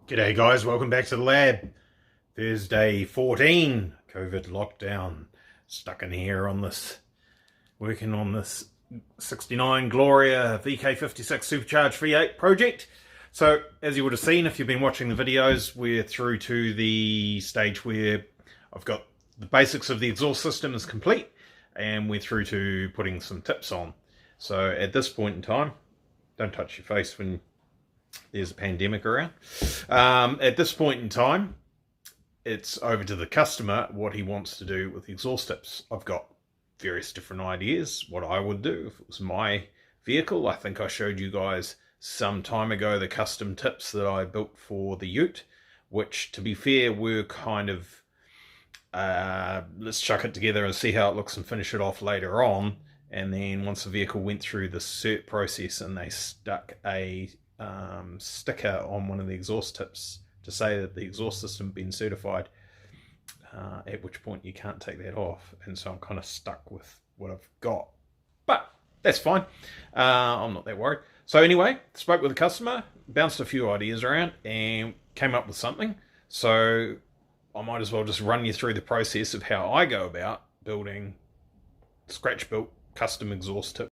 G'day guys, welcome back to the lab. Thursday 14, COVID lockdown. Stuck in here on this, working on this 69 Gloria VK56 Supercharged V8 project. So as you would have seen if you've been watching the videos, we're through to the stage where I've got the basics of the exhaust system is complete and we're through to putting some tips on. So at this point in time, don't touch your face when there's a pandemic around. At this point in time, it's over to the customer what he wants to do with the exhaust tips. I've got various different ideas what I would do if it was my vehicle. I think I showed you guys some time ago the custom tips that I built for the Ute, which to be fair were kind of let's chuck it together and see how it looks and finish it off later on. And then once the vehicle went through the cert process and they stuck a sticker on one of the exhaust tips to say that the exhaust system been certified, at which point you can't take that off, and so I'm kind of stuck with what I've got, but that's fine. I'm not that worried. So anyway, spoke with the customer, bounced a few ideas around and came up with something. So I might as well just run you through the process of how I go about building scratch built custom exhaust tip.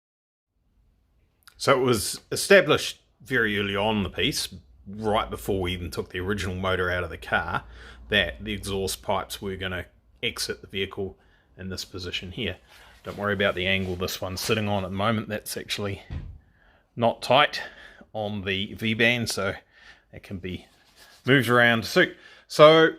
So it was established very early on in the piece, right before we even took the original motor out of the car, that the exhaust pipes were going to exit the vehicle in this position here. Don't worry about the angle this one's sitting on at the moment. That's actually not tight on the V-band, so it can be moved around to suit. So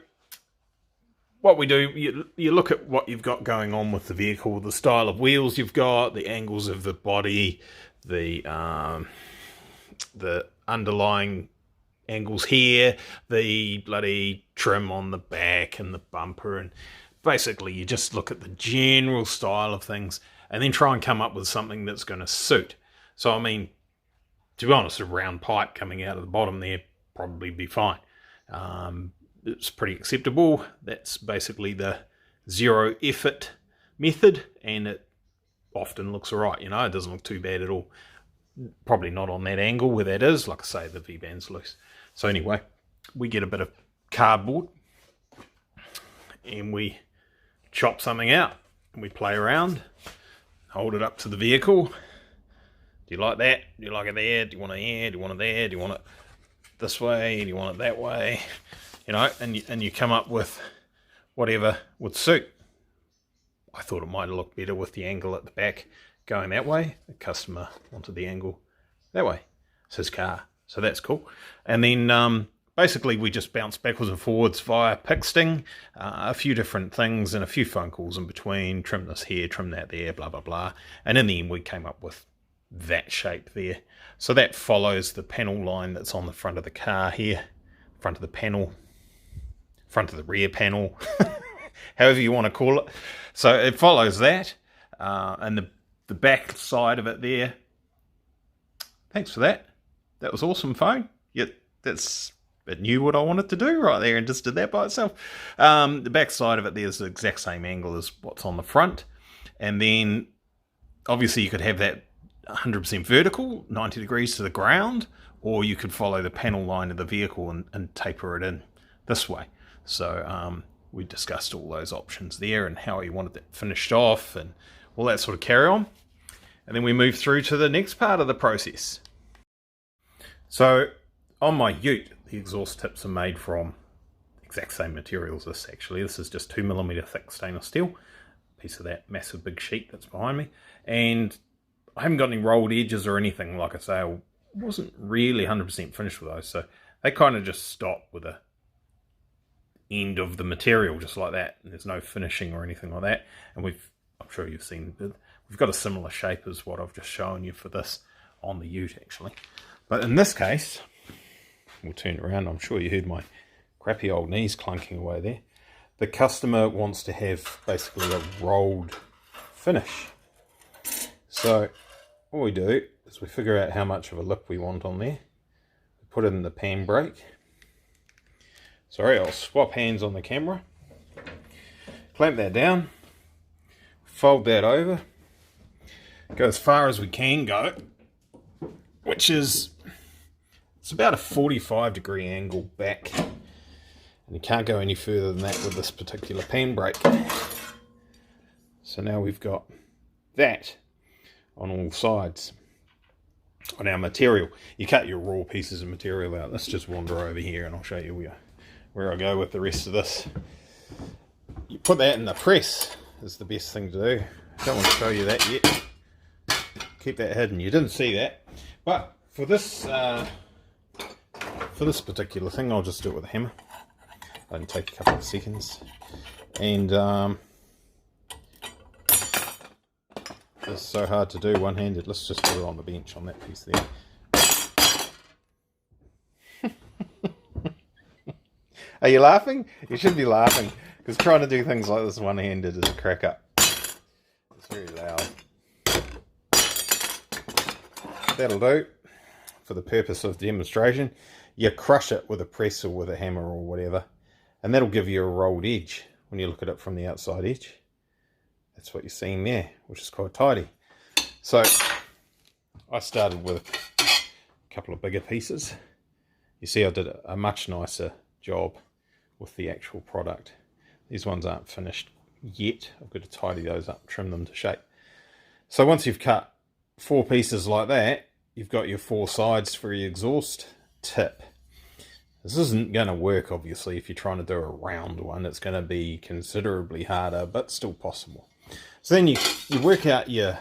what we do, you look at what you've got going on with the vehicle, the style of wheels you've got, the angles of the body, the underlying angles here, the bloody trim on the back and the bumper, and basically you just look at the general style of things and then try and come up with something that's going to suit. So I mean, to be honest, a round pipe coming out of the bottom there probably be fine. It's pretty acceptable. That's basically the zero effort method, and it often looks alright, you know, it doesn't look too bad at all. Probably not on that angle where that is. Like I say, the V-band's loose. So anyway, we get a bit of cardboard and we chop something out and we play around, hold it up to the vehicle. Do you like that? Do you like it there? Do you want it here? Do you want it there? Do you want it this way? Do you want it that way? You know, and you come up with whatever would suit. I thought it might look better with the angle at the back going that way. The customer wanted the angle that way. It's his car, so that's cool. And then basically we just bounce backwards and forwards via picksting, a few different things and a few phone calls in between, trim this here, trim that there, blah blah blah, and in the end we came up with that shape there. So that follows the panel line that's on the front of the car here, front of the panel, front of the rear panel, however you want to call it. So it follows that, and the back side of it there. Thanks for that. That was awesome, phone. It knew what I wanted to do right there and just did that by itself. The back side of it there's the exact same angle as what's on the front. And then obviously you could have that 100% vertical, 90 degrees to the ground, or you could follow the panel line of the vehicle and taper it in this way. So we discussed all those options there and how he wanted it finished off and all that sort of carry on. And then we move through to the next part of the process. So on my Ute, the exhaust tips are made from exact same materials as this actually. This is just 2mm thick stainless steel, piece of that massive big sheet that's behind me. And I haven't got any rolled edges or anything. Like I say, I wasn't really 100% finished with those. So they kind of just stop with the end of the material just like that. And there's no finishing or anything like that. And I'm sure you've seen, we've got a similar shape as what I've just shown you for this on the Ute actually. But in this case, we'll turn it around. I'm sure you heard my crappy old knees clunking away there. The customer wants to have basically a rolled finish. So what we do is we figure out how much of a lip we want on there. We put it in the pan brake. Sorry, I'll swap hands on the camera. Clamp that down. Fold that over, go as far as we can go, which is It's about a 45-degree angle back, and you can't go any further than that with this particular pan brake. So now we've got that on all sides. On our material, you cut your raw pieces of material out. Let's just wander over here and I'll show you where I go with the rest of this. You put that in the press is the best thing to do. I don't want to show you that yet. Keep that hidden. You didn't see that. But for this particular thing, I'll just do it with a hammer. It'll take a couple of seconds. And it's so hard to do one-handed. Let's just put it on the bench on that piece there. Are you laughing? You should be laughing, because trying to do things like this one-handed is a crack up. It's very loud. That'll do for the purpose of demonstration. You crush it with a press or with a hammer or whatever, and that'll give you a rolled edge when you look at it from the outside edge. That's what you're seeing there, which is quite tidy. So I started with a couple of bigger pieces. You see I did a much nicer job with the actual product. These ones aren't finished yet. I've got to tidy those up, trim them to shape. So once you've cut 4 pieces like that, you've got your 4 sides for your exhaust tip. This isn't going to work, obviously, if you're trying to do a round one. It's going to be considerably harder, but still possible. So then you work out your,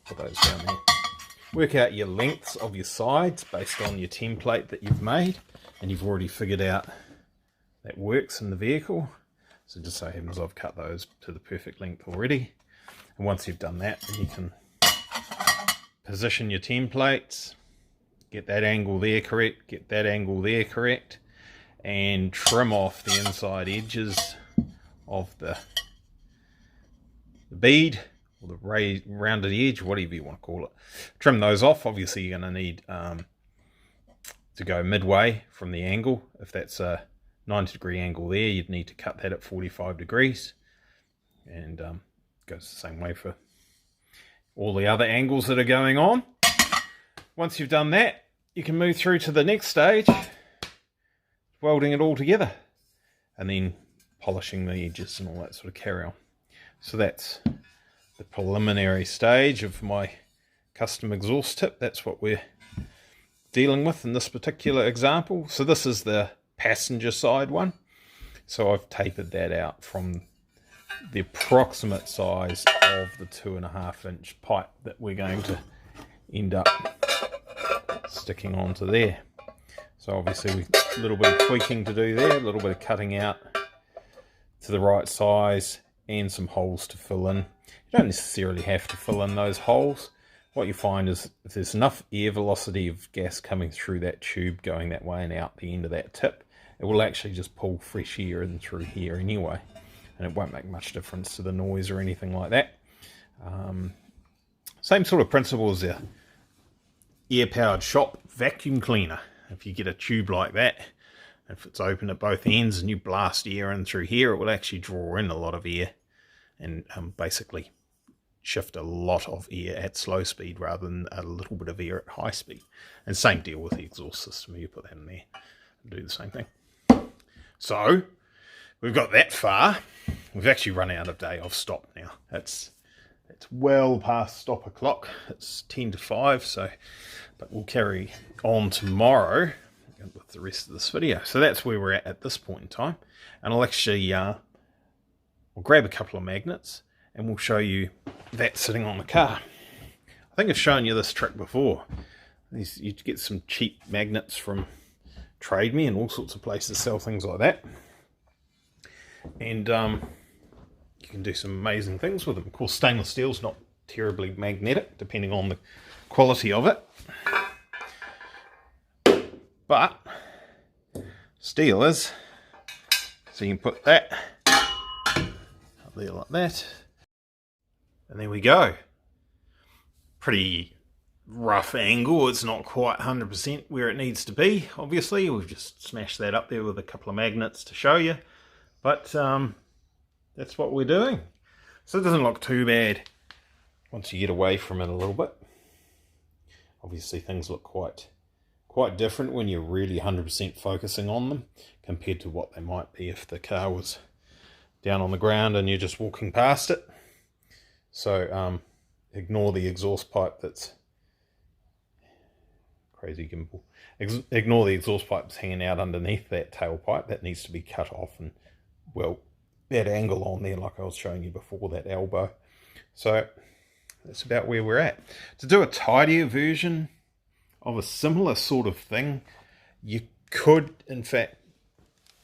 put those down there, work out your lengths of your sides based on your template that you've made, and you've already figured out that works in the vehicle. So just so happens I've cut those to the perfect length already. And once you've done that, then you can position your templates, get that angle there correct, get that angle there correct, and trim off the inside edges of the bead or the rounded edge, whatever you want to call it. Trim those off. Obviously you're going to need to go midway from the angle. If that's a 90-degree angle there, you'd need to cut that at 45 degrees, and goes the same way for all the other angles that are going on. Once you've done that, you can move through to the next stage, welding it all together, and then polishing the edges and all that sort of carry on. So that's the preliminary stage of my custom exhaust tip. That's what we're dealing with in this particular example. So this is the passenger side one. So I've tapered that out from the approximate size of the 2.5-inch pipe that we're going to end up sticking onto there. So obviously a little bit of tweaking to do there, a little bit of cutting out to the right size, and some holes to fill in. You don't necessarily have to fill in those holes. What you find is if there's enough air velocity of gas coming through that tube going that way and out the end of that tip, it will actually just pull fresh air in through here anyway, and it won't make much difference to the noise or anything like that. Same sort of principle as a air-powered shop vacuum cleaner. If you get a tube like that, if it's open at both ends and you blast air in through here, it will actually draw in a lot of air and basically shift a lot of air at slow speed rather than a little bit of air at high speed. And same deal with the exhaust system. You put that in there and do the same thing. So we've got that far. We've actually run out of day. I've stopped now. It's well past stop o'clock. It's 10 to 5. So, but we'll carry on tomorrow with the rest of this video. So that's where we're at this point in time. And I'll actually we'll grab a couple of magnets and we'll show you that sitting on the car. I think I've shown you this trick before. You get some cheap magnets from Trade Me and all sorts of places sell things like that. And you can do some amazing things with them. Of course, stainless steel's not terribly magnetic, depending on the quality of it. But steel is. So you can put that up there like that. And there we go. Pretty rough angle. It's not quite 100% where it needs to be, obviously. We've just smashed that up there with a couple of magnets to show you. But that's what we're doing. So it doesn't look too bad once you get away from it a little bit. Obviously things look quite quite different when you're really 100% focusing on them compared to what they might be if the car was down on the ground and you're just walking past it. So ignore the exhaust pipe that's crazy gimbal. Ignore the exhaust pipe that's hanging out underneath that tailpipe. That needs to be cut off, and well, that angle on there, like I was showing you before, that elbow. So that's about where we're at. To do a tidier version of a similar sort of thing, you could in fact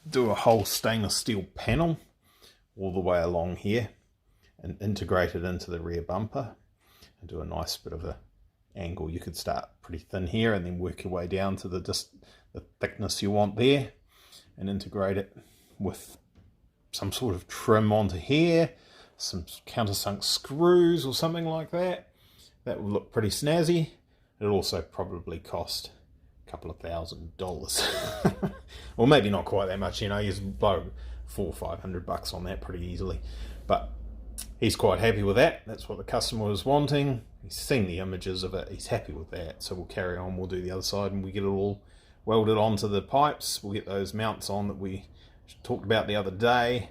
do a whole stainless steel panel all the way along here and integrate it into the rear bumper and do a nice bit of a angle. You could start pretty thin here and then work your way down to the thickness you want there and integrate it with some sort of trim onto here, some countersunk screws or something like that. That will look pretty snazzy. It'll also probably cost a couple of $1,000. Or maybe not quite that much, you know, you blow $400 or $500 on that pretty easily. But he's quite happy with that. That's what the customer was wanting. He's seen the images of it. He's happy with that. So we'll carry on. We'll do the other side and we get it all welded onto the pipes. We'll get those mounts on that we talked about the other day.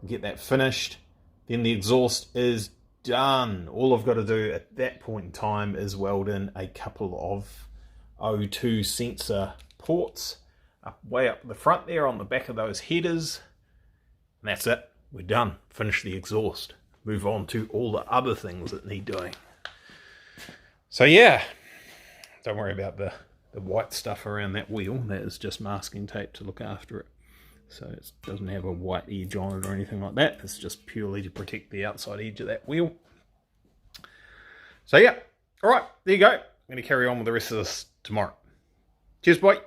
Get that finished. Then the exhaust is done. All I've got to do at that point in time is weld in a couple of O2 sensor ports way up the front there on the back of those headers. And that's it. We're done. Finish the exhaust. Move on to all the other things that need doing. So yeah, don't worry about the white stuff around that wheel. That is just masking tape to look after it. So it doesn't have a white edge on it or anything like that. It's just purely to protect the outside edge of that wheel. So yeah, all right, there you go. I'm going to carry on with the rest of this tomorrow. Cheers, bye.